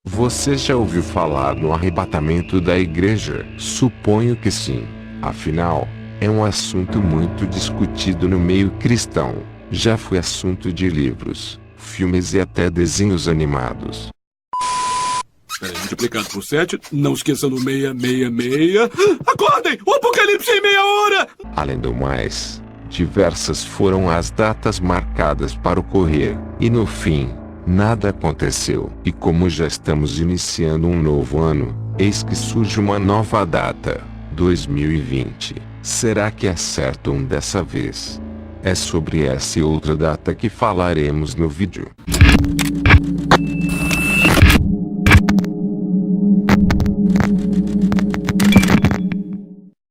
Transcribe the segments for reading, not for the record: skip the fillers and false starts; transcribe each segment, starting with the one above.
Você já ouviu falar no arrebatamento da igreja? Suponho que sim. Afinal, é um assunto muito discutido no meio cristão. Já foi assunto de livros, filmes e até desenhos animados. Multiplicado por 7, não esqueça no 666. Acordem! O apocalipse em meia hora! Além do mais, diversas foram as datas marcadas para ocorrer, e no fim, nada aconteceu. E como já estamos iniciando um novo ano, eis que surge uma nova data, 2020. Será que acertam dessa vez? É sobre essa e outra data que falaremos no vídeo.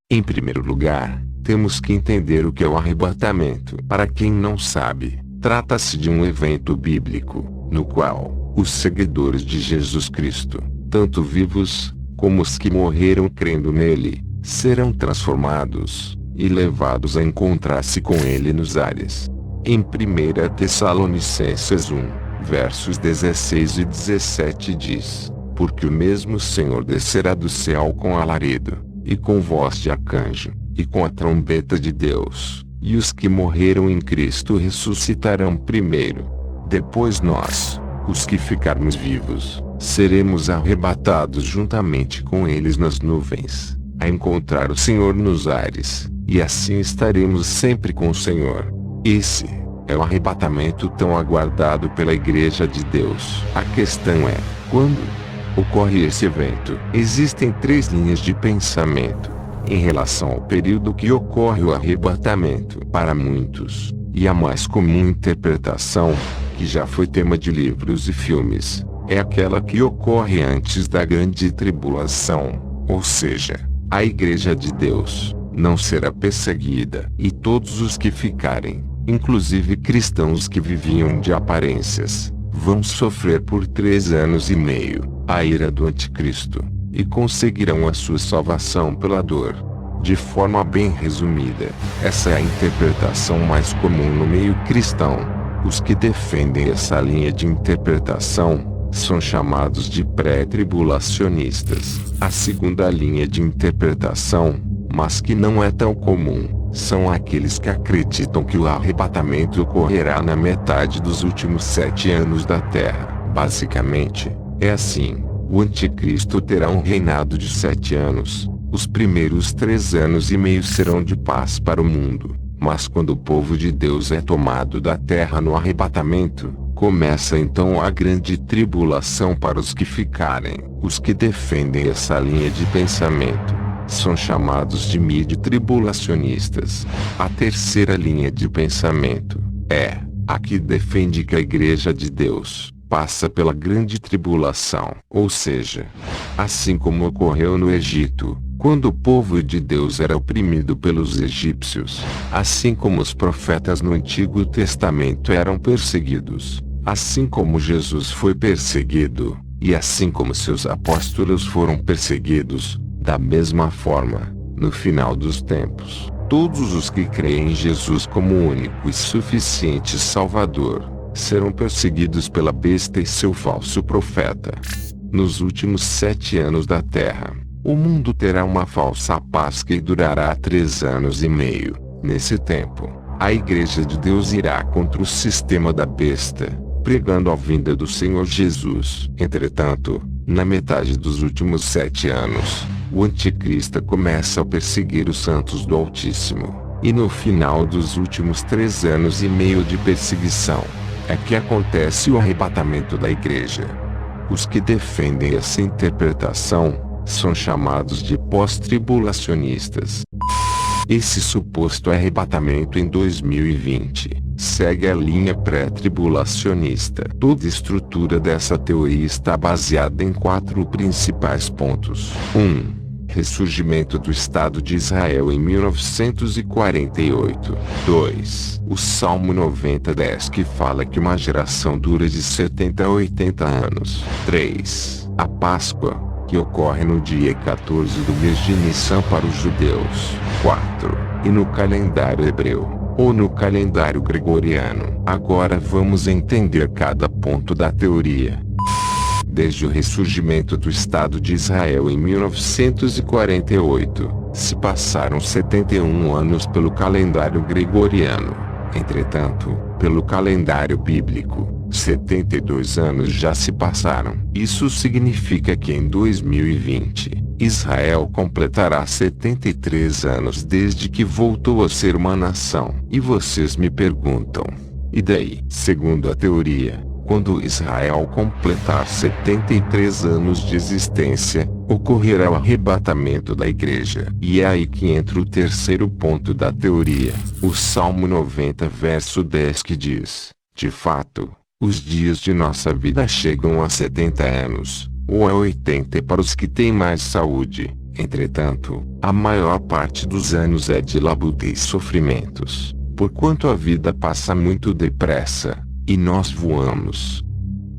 Em primeiro lugar, temos que entender o que é o arrebatamento. Para quem não sabe, trata-se de um evento bíblico, no qual os seguidores de Jesus Cristo, tanto vivos, como os que morreram crendo nele, serão transformados e levados a encontrar-se com ele nos ares. Em 1 Tessalonicenses 1, versos 16 e 17 diz: Porque o mesmo Senhor descerá do céu com alarido, e com voz de arcanjo, e com a trombeta de Deus, e os que morreram em Cristo ressuscitarão primeiro. Depois nós, os que ficarmos vivos, seremos arrebatados juntamente com eles nas nuvens, a encontrar o Senhor nos ares, e assim estaremos sempre com o Senhor. Esse é o arrebatamento tão aguardado pela Igreja de Deus. A questão é, quando ocorre esse evento? Existem 3 linhas de pensamento em relação ao período que ocorre o arrebatamento. Para muitos, e a mais comum interpretação, que já foi tema de livros e filmes, é aquela que ocorre antes da grande tribulação, ou seja, a Igreja de Deus não será perseguida, e todos os que ficarem, inclusive cristãos que viviam de aparências, vão sofrer por 3 anos e meio a ira do anticristo, e conseguirão a sua salvação pela dor. De forma bem resumida, essa é a interpretação mais comum no meio cristão. Os que defendem essa linha de interpretação são chamados de pré-tribulacionistas. A segunda linha de interpretação, mas que não é tão comum, são aqueles que acreditam que o arrebatamento ocorrerá na metade dos últimos 7 anos da Terra. Basicamente, é assim: o anticristo terá um reinado de 7 anos, os primeiros 3 anos e meio serão de paz para o mundo, mas quando o povo de Deus é tomado da terra no arrebatamento, começa então a grande tribulação para os que ficarem. Os que defendem essa linha de pensamento são chamados de mid-tribulacionistas. A terceira linha de pensamento é a que defende que a Igreja de Deus passa pela grande tribulação, ou seja, assim como ocorreu no Egito, quando o povo de Deus era oprimido pelos egípcios, assim como os profetas no Antigo Testamento eram perseguidos, assim como Jesus foi perseguido, e assim como seus apóstolos foram perseguidos, da mesma forma, no final dos tempos, todos os que creem em Jesus como único e suficiente Salvador, serão perseguidos pela besta e seu falso profeta. Nos últimos 7 anos da Terra, o mundo terá uma falsa paz que durará 3 anos e meio. Nesse tempo, a Igreja de Deus irá contra o sistema da besta, pregando a vinda do Senhor Jesus. Entretanto, na metade dos últimos 7 anos, o anticristo começa a perseguir os santos do Altíssimo, e no final dos últimos 3 anos e meio de perseguição, é que acontece o arrebatamento da igreja. Os que defendem essa interpretação são chamados de pós-tribulacionistas. Esse suposto arrebatamento em 2020 segue a linha pré-tribulacionista. Toda a estrutura dessa teoria está baseada em 4 principais pontos. 1. Ressurgimento do Estado de Israel em 1948. 2. O Salmo 90:10 que fala que uma geração dura de 70 a 80 anos. 3. A Páscoa, que ocorre no dia 14 do mês de Nissan para os judeus. 4. E no calendário hebreu, ou no calendário gregoriano. Agora vamos entender cada ponto da teoria. Desde o ressurgimento do Estado de Israel em 1948, se passaram 71 anos pelo calendário gregoriano. Entretanto, pelo calendário bíblico, 72 anos já se passaram. Isso significa que em 2020, Israel completará 73 anos desde que voltou a ser uma nação. E vocês me perguntam, e daí? Segundo a teoria, quando Israel completar 73 anos de existência, ocorrerá o arrebatamento da igreja. E é aí que entra o terceiro ponto da teoria, o Salmo 90 verso 10 que diz: de fato, os dias de nossa vida chegam a 70 anos, ou a 80 para os que têm mais saúde. Entretanto, a maior parte dos anos é de labuta e sofrimentos, porquanto a vida passa muito depressa, e nós voamos.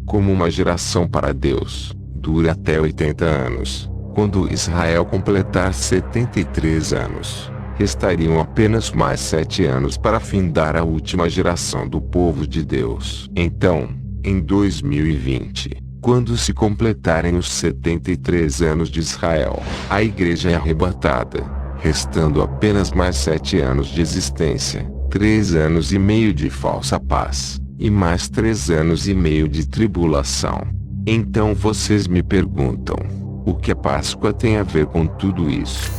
Como uma geração para Deus, dura até 80 anos. Quando Israel completar 73 anos, restariam apenas mais 7 anos para findar a última geração do povo de Deus. Então, em 2020, quando se completarem os 73 anos de Israel, a igreja é arrebatada, restando apenas mais 7 anos de existência, 3 anos e meio de falsa paz, e mais 3 anos e meio de tribulação. Então vocês me perguntam, o que a Páscoa tem a ver com tudo isso?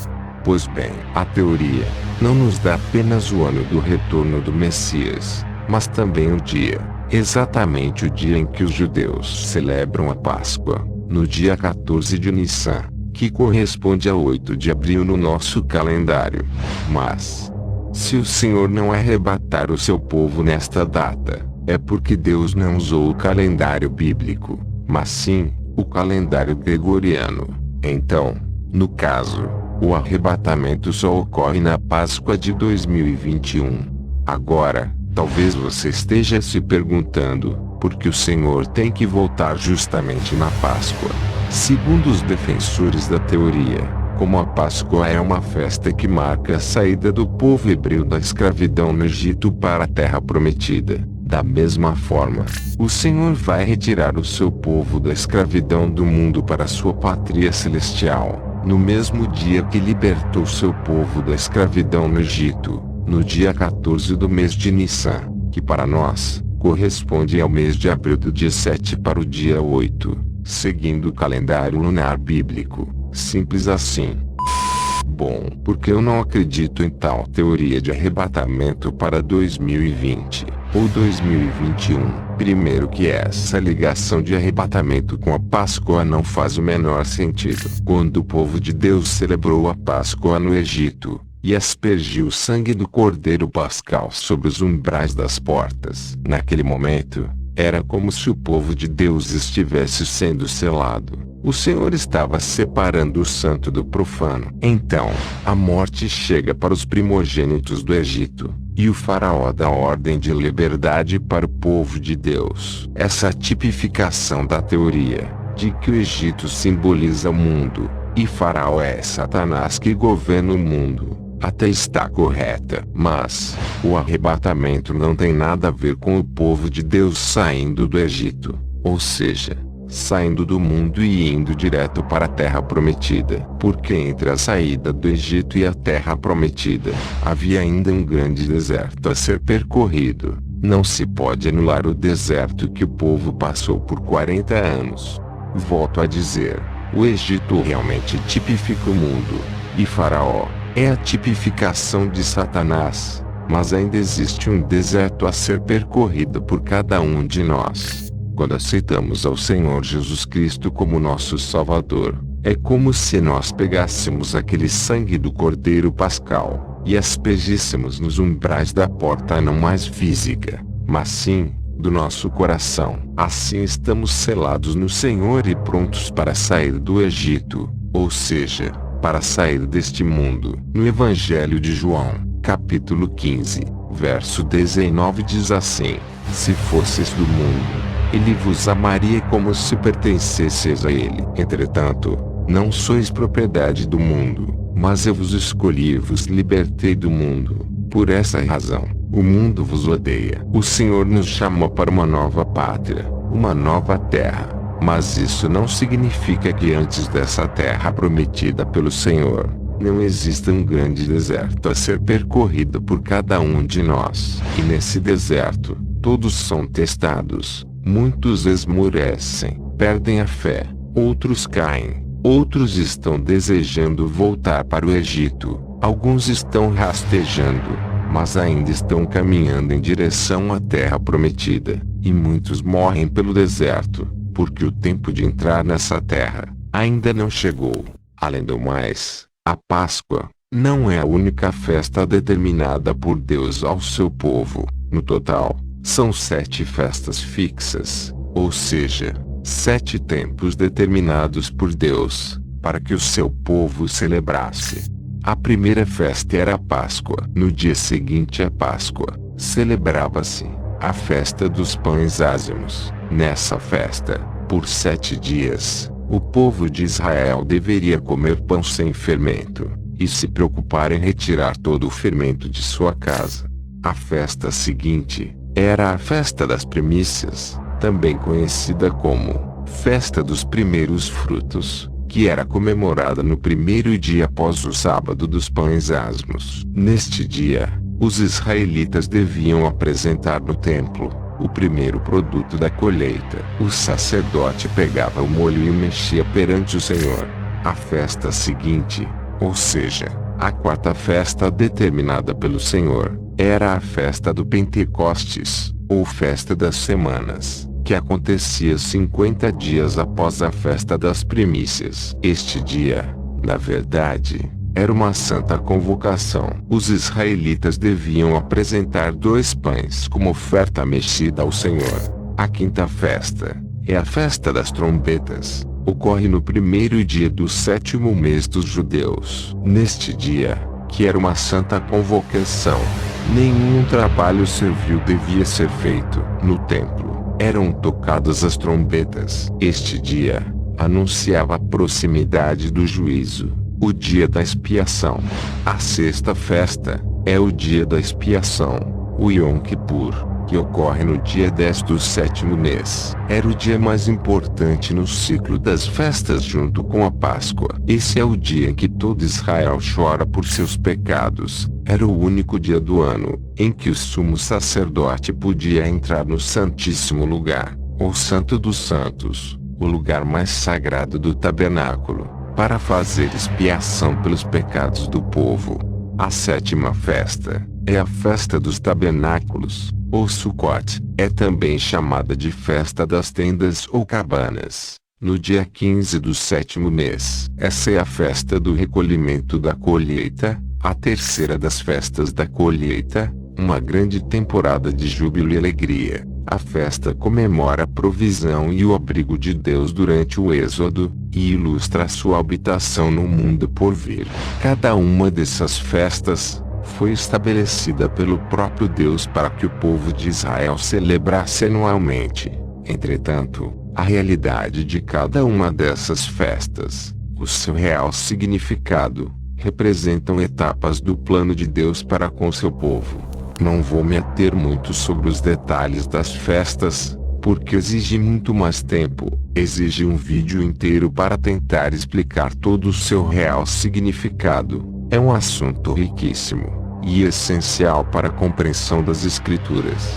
Pois bem, a teoria não nos dá apenas o ano do retorno do Messias, mas também o dia, exatamente o dia em que os judeus celebram a Páscoa, no dia 14 de Nissan, que corresponde a 8 de abril no nosso calendário. Mas, se o Senhor não arrebatar o seu povo nesta data, é porque Deus não usou o calendário bíblico, mas sim o calendário gregoriano. Então, no caso, o arrebatamento só ocorre na Páscoa de 2021. Agora, talvez você esteja se perguntando, por que o Senhor tem que voltar justamente na Páscoa? Segundo os defensores da teoria, como a Páscoa é uma festa que marca a saída do povo hebreu da escravidão no Egito para a Terra Prometida, da mesma forma, o Senhor vai retirar o seu povo da escravidão do mundo para a sua pátria celestial, no mesmo dia que libertou seu povo da escravidão no Egito, no dia 14 do mês de Nissan, que para nós, corresponde ao mês de abril do dia 7 para o dia 8, seguindo o calendário lunar bíblico. Simples assim. Bom, porque eu não acredito em tal teoria de arrebatamento para 2020 ou 2021. Primeiro que essa ligação de arrebatamento com a Páscoa não faz o menor sentido. Quando o povo de Deus celebrou a Páscoa no Egito, e aspergiu o sangue do Cordeiro Pascal sobre os umbrais das portas, naquele momento, era como se o povo de Deus estivesse sendo selado. O Senhor estava separando o santo do profano. Então, a morte chega para os primogênitos do Egito, e o faraó dá ordem de liberdade para o povo de Deus. Essa tipificação da teoria, de que o Egito simboliza o mundo, e faraó é Satanás que governa o mundo, até está correta. Mas, o arrebatamento não tem nada a ver com o povo de Deus saindo do Egito, ou seja, saindo do mundo e indo direto para a Terra Prometida. Porque entre a saída do Egito e a Terra Prometida, havia ainda um grande deserto a ser percorrido. Não se pode anular o deserto que o povo passou por 40 anos. Volto a dizer, o Egito realmente tipifica o mundo, e Faraó é a tipificação de Satanás, mas ainda existe um deserto a ser percorrido por cada um de nós. Quando aceitamos ao Senhor Jesus Cristo como nosso Salvador, é como se nós pegássemos aquele sangue do Cordeiro Pascal, e aspergíssemos nos umbrais da porta não mais física, mas sim, do nosso coração. Assim estamos selados no Senhor e prontos para sair do Egito, ou seja, para sair deste mundo. No Evangelho de João, capítulo 15, verso 19 diz assim: se fosseis do mundo, ele vos amaria como se pertencesseis a ele. Entretanto, não sois propriedade do mundo, mas eu vos escolhi e vos libertei do mundo. Por essa razão, o mundo vos odeia. O Senhor nos chama para uma nova pátria, uma nova terra, Mas isso não significa que antes dessa terra prometida pelo Senhor, não exista um grande deserto a ser percorrido por cada um de nós. E nesse deserto, todos são testados, muitos esmorecem, perdem a fé, outros caem, outros estão desejando voltar para o Egito, alguns estão rastejando, mas ainda estão caminhando em direção à terra prometida, e muitos morrem pelo deserto, porque o tempo de entrar nessa terra ainda não chegou. Além do mais, a Páscoa não é a única festa determinada por Deus ao seu povo. No total, são 7 festas fixas, ou seja, 7 tempos determinados por Deus, para que o seu povo celebrasse. A primeira festa era a Páscoa. No dia seguinte à Páscoa, celebrava-se a festa dos pães ázimos. Nessa festa, por 7 dias, o povo de Israel deveria comer pão sem fermento, e se preocupar em retirar todo o fermento de sua casa. A festa seguinte era a festa das primícias, também conhecida como Festa dos Primeiros Frutos, que era comemorada no primeiro dia após o sábado dos pães ázimos. Neste dia, os israelitas deviam apresentar no templo o primeiro produto da colheita. O sacerdote pegava o molho e o mexia perante o Senhor. A festa seguinte, ou seja, a quarta festa determinada pelo Senhor, era a festa do Pentecostes, ou festa das semanas, que acontecia 50 dias após a festa das primícias. Este dia, na verdade, era uma santa convocação. Os israelitas deviam apresentar 2 pães como oferta mexida ao Senhor. A quinta festa é a festa das trombetas. Ocorre no primeiro dia do 7º mês dos judeus. Neste dia, que era uma santa convocação, nenhum trabalho servil devia ser feito. No templo, eram tocadas as trombetas. Este dia anunciava a proximidade do juízo, o dia da expiação. A sexta festa é o dia da expiação, o Yom Kippur, que ocorre no dia 10 do 7º mês. Era o dia mais importante no ciclo das festas junto com a Páscoa. Esse é o dia em que todo Israel chora por seus pecados. Era o único dia do ano em que o sumo sacerdote podia entrar no Santíssimo Lugar, ou Santo dos Santos, o lugar mais sagrado do tabernáculo, para fazer expiação pelos pecados do povo. A sétima festa é a festa dos tabernáculos, ou Sukkot. É também chamada de festa das tendas ou cabanas. No dia 15 do 7º mês, essa é a festa do recolhimento da colheita, a terceira das festas da colheita, uma grande temporada de júbilo e alegria. A festa comemora a provisão e o abrigo de Deus durante o êxodo, e ilustra a sua habitação no mundo por vir. Cada uma dessas festas foi estabelecida pelo próprio Deus para que o povo de Israel celebrasse anualmente. Entretanto, a realidade de cada uma dessas festas, o seu real significado, representam etapas do plano de Deus para com seu povo. Não vou me ater muito sobre os detalhes das festas, porque exige muito mais tempo, exige um vídeo inteiro para tentar explicar todo o seu real significado. É um assunto riquíssimo e essencial para a compreensão das Escrituras.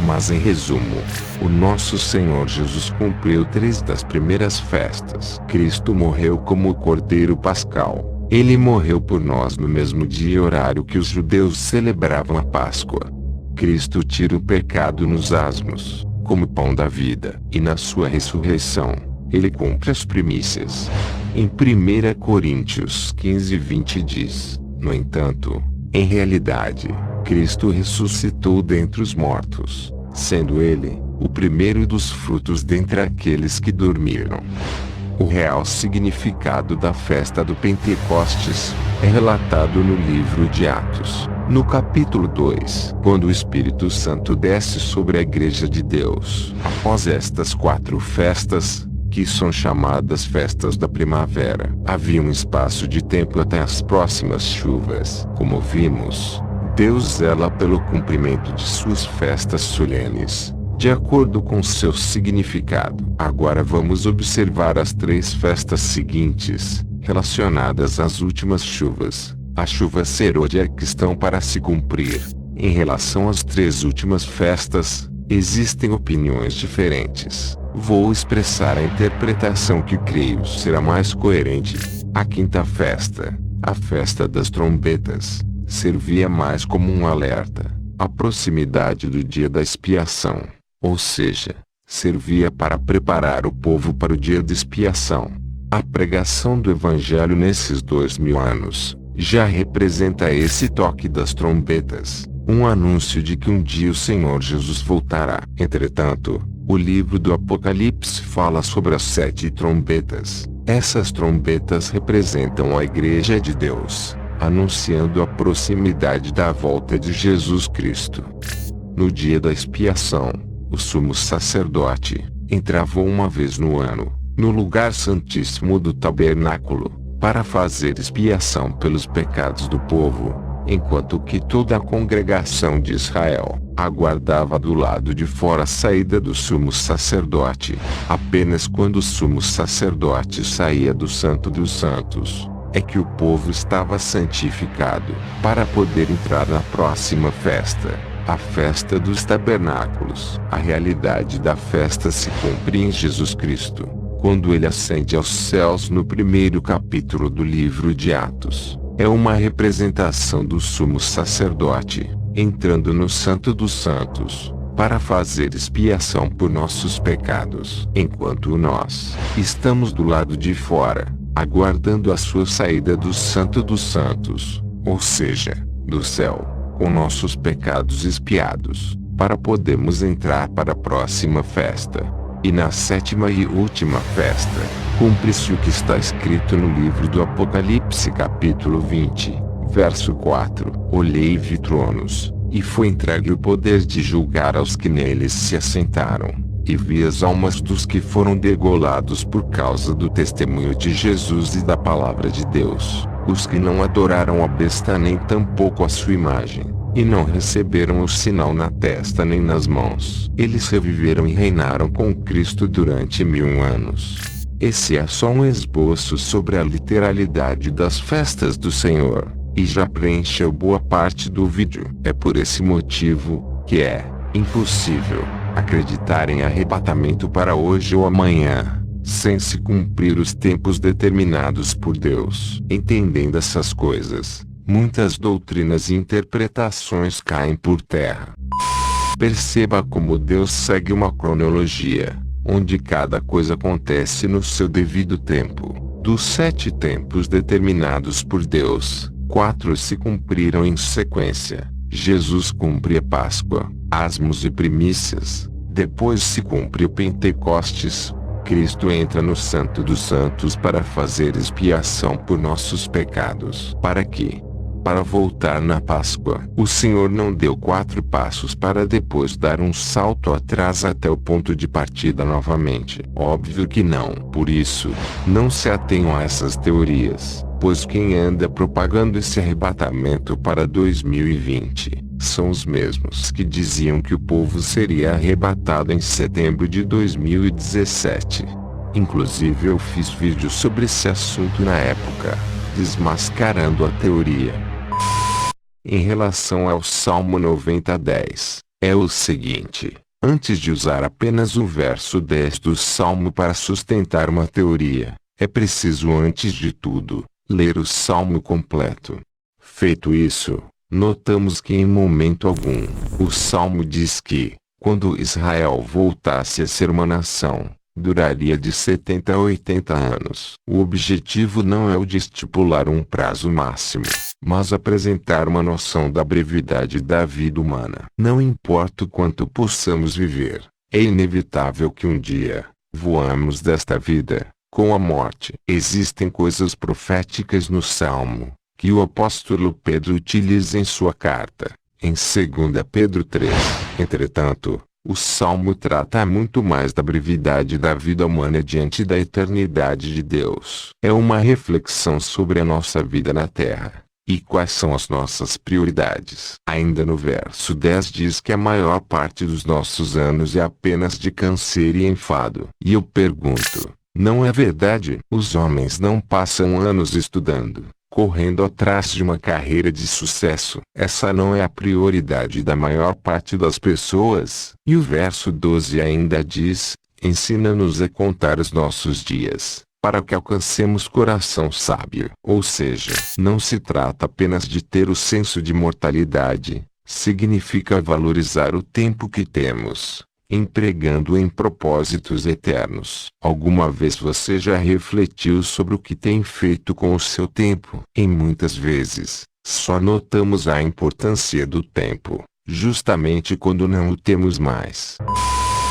Mas em resumo, o nosso Senhor Jesus cumpriu 3 das primeiras festas. Cristo morreu como o Cordeiro Pascal. Ele morreu por nós no mesmo dia e horário que os judeus celebravam a Páscoa. Cristo tira o pecado nos asmos, como pão da vida, e na sua ressurreição, ele cumpre as primícias. Em 1 Coríntios 15:20 diz: no entanto, em realidade, Cristo ressuscitou dentre os mortos, sendo ele o primeiro dos frutos dentre aqueles que dormiram. O real significado da festa do Pentecostes é relatado no livro de Atos, no capítulo 2, quando o Espírito Santo desce sobre a Igreja de Deus. Após estas 4 festas, que são chamadas festas da primavera, havia um espaço de tempo até as próximas chuvas. Como vimos, Deus zela pelo cumprimento de suas festas solenes, de acordo com seu significado. Agora vamos observar as 3 festas seguintes, relacionadas às últimas chuvas, a chuva serôdia que estão para se cumprir. Em relação às 3 últimas festas, existem opiniões diferentes. Vou expressar a interpretação que creio será mais coerente. A 5ª festa, a festa das trombetas, servia mais como um alerta, à proximidade do dia da expiação. Ou seja, servia para preparar o povo para o dia de expiação. A pregação do Evangelho nesses 2000 anos, já representa esse toque das trombetas, um anúncio de que um dia o Senhor Jesus voltará. Entretanto, o livro do Apocalipse fala sobre as 7 trombetas. Essas trombetas representam a Igreja de Deus, anunciando a proximidade da volta de Jesus Cristo. No dia da expiação, o sumo sacerdote entrava uma vez no ano, no lugar santíssimo do tabernáculo, para fazer expiação pelos pecados do povo, enquanto que toda a congregação de Israel aguardava do lado de fora a saída do sumo sacerdote. Apenas quando o sumo sacerdote saía do Santo dos Santos, é que o povo estava santificado, para poder entrar na próxima festa, a festa dos tabernáculos. A realidade da festa se cumpre em Jesus Cristo, quando ele ascende aos céus no 1º capítulo do livro de Atos. É uma representação do sumo sacerdote, entrando no Santo dos Santos, para fazer expiação por nossos pecados. Enquanto nós estamos do lado de fora, aguardando a sua saída do Santo dos Santos, ou seja, do céu, com nossos pecados expiados, para podermos entrar para a próxima festa. E na 7ª e última festa, cumpre-se o que está escrito no livro do Apocalipse capítulo 20, verso 4. Olhei e vi tronos, e foi entregue o poder de julgar aos que neles se assentaram, e vi as almas dos que foram degolados por causa do testemunho de Jesus e da palavra de Deus, os que não adoraram a besta nem tampouco a sua imagem, e não receberam o sinal na testa nem nas mãos. Eles reviveram e reinaram com Cristo durante 1000 anos. Esse é só um esboço sobre a literalidade das festas do Senhor, e já preencheu boa parte do vídeo. É por esse motivo que é impossível acreditar em arrebatamento para hoje ou amanhã, sem se cumprir os tempos determinados por Deus. Entendendo essas coisas, muitas doutrinas e interpretações caem por terra. Perceba como Deus segue uma cronologia, onde cada coisa acontece no seu devido tempo. Dos 7 tempos determinados por Deus, 4 se cumpriram em sequência. Jesus cumpre a Páscoa, asmos e primícias. Depois se cumpre o Pentecostes. Cristo entra no Santo dos Santos para fazer expiação por nossos pecados. Para quê? Para voltar na Páscoa. O Senhor não deu 4 passos para depois dar um salto atrás até o ponto de partida novamente. Óbvio que não. Por isso, não se atenham a essas teorias, pois quem anda propagando esse arrebatamento para 2020 são os mesmos que diziam que o povo seria arrebatado em setembro de 2017. Inclusive eu fiz vídeo sobre esse assunto na época, desmascarando a teoria. Em relação ao Salmo 90:10, é o seguinte: antes de usar apenas o verso 10 do Salmo para sustentar uma teoria, é preciso antes de tudo, ler o Salmo completo. Feito isso, notamos que em momento algum, o Salmo diz que, quando Israel voltasse a ser uma nação, duraria de 70 a 80 anos. O objetivo não é o de estipular um prazo máximo, mas apresentar uma noção da brevidade da vida humana. Não importa o quanto possamos viver, é inevitável que um dia, voamos desta vida, com a morte. Existem coisas proféticas no Salmo, que o apóstolo Pedro utiliza em sua carta, em 2 Pedro 3. Entretanto, o Salmo trata muito mais da brevidade da vida humana diante da eternidade de Deus. É uma reflexão sobre a nossa vida na Terra, E quais são as nossas prioridades? Ainda no verso 10 diz que a maior parte dos nossos anos é apenas de canseiro e enfado. E eu pergunto, não é verdade? Os homens não passam anos estudando, correndo atrás de uma carreira de sucesso. Essa não é a prioridade da maior parte das pessoas. E o verso 12 ainda diz, ensina-nos a contar os nossos dias, para que alcancemos coração sábio. Ou seja, não se trata apenas de ter o senso de mortalidade, significa valorizar o tempo que temos, empregando em propósitos eternos. Alguma vez você já refletiu sobre o que tem feito com o seu tempo? Em muitas vezes, só notamos a importância do tempo, justamente quando não o temos mais.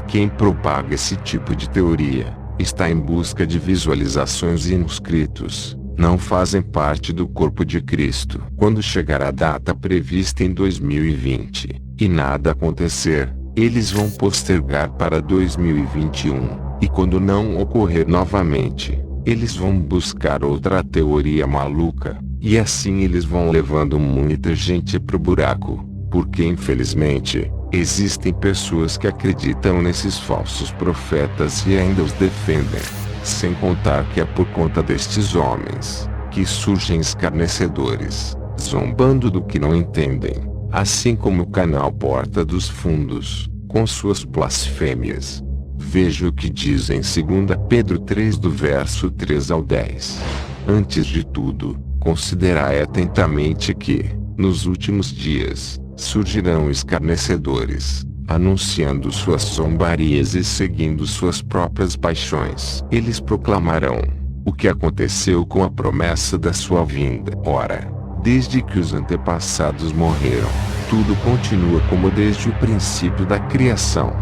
Quem propaga esse tipo de teoria está em busca de visualizações e inscritos, não fazem parte do corpo de Cristo. Quando chegar a data prevista em 2020, e nada acontecer, eles vão postergar para 2021, e quando não ocorrer novamente, eles vão buscar outra teoria maluca, e assim eles vão levando muita gente pro buraco, porque infelizmente, existem pessoas que acreditam nesses falsos profetas e ainda os defendem. Sem contar que é por conta destes homens, que surgem escarnecedores, zombando do que não entendem, assim como o canal Porta dos Fundos, com suas blasfêmias. Veja o que diz em 2 Pedro 3 do verso 3 ao 10. Antes de tudo, considerai atentamente que, nos últimos dias, surgirão escarnecedores, anunciando suas zombarias e seguindo suas próprias paixões. Eles proclamarão o que aconteceu com a promessa da sua vinda. Ora, desde que os antepassados morreram, tudo continua como desde o princípio da criação.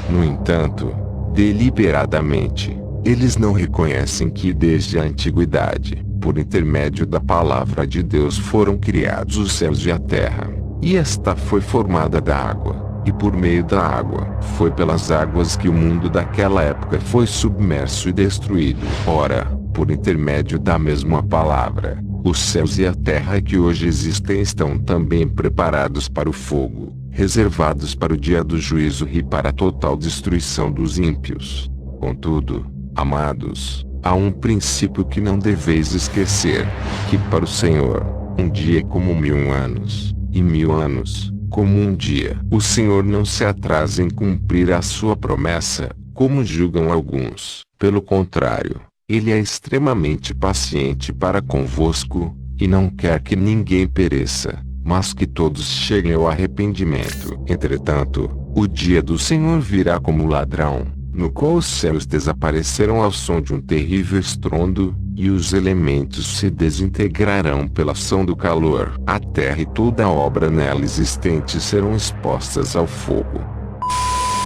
No entanto, deliberadamente, eles não reconhecem que desde a antiguidade, por intermédio da palavra de Deus foram criados os céus e a terra. E esta foi formada da água, e por meio da água, foi pelas águas que o mundo daquela época foi submerso e destruído. Ora, por intermédio da mesma palavra, os céus e a terra que hoje existem estão também preparados para o fogo, reservados para o dia do juízo e para a total destruição dos ímpios. Contudo, amados, há um princípio que não deveis esquecer, que para o Senhor, um dia é como 1000 anos. E 1000 anos, como um dia. O Senhor não se atrasa em cumprir a sua promessa, como julgam alguns. Pelo contrário, Ele é extremamente paciente para convosco, e não quer que ninguém pereça, mas que todos cheguem ao arrependimento. Entretanto, o dia do Senhor virá como ladrão, no qual os céus desaparecerão ao som de um terrível estrondo, e os elementos se desintegrarão pela ação do calor. A terra e toda a obra nela existente serão expostas ao fogo.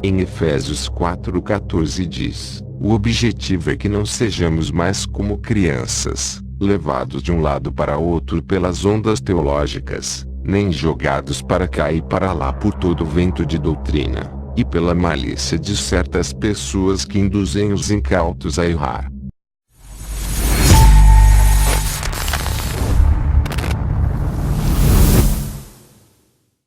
Em Efésios 4:14 diz, o objetivo é que não sejamos mais como crianças, levados de um lado para outro pelas ondas teológicas, nem jogados para cá e para lá por todo vento de doutrina, e pela malícia de certas pessoas que induzem os incautos a errar.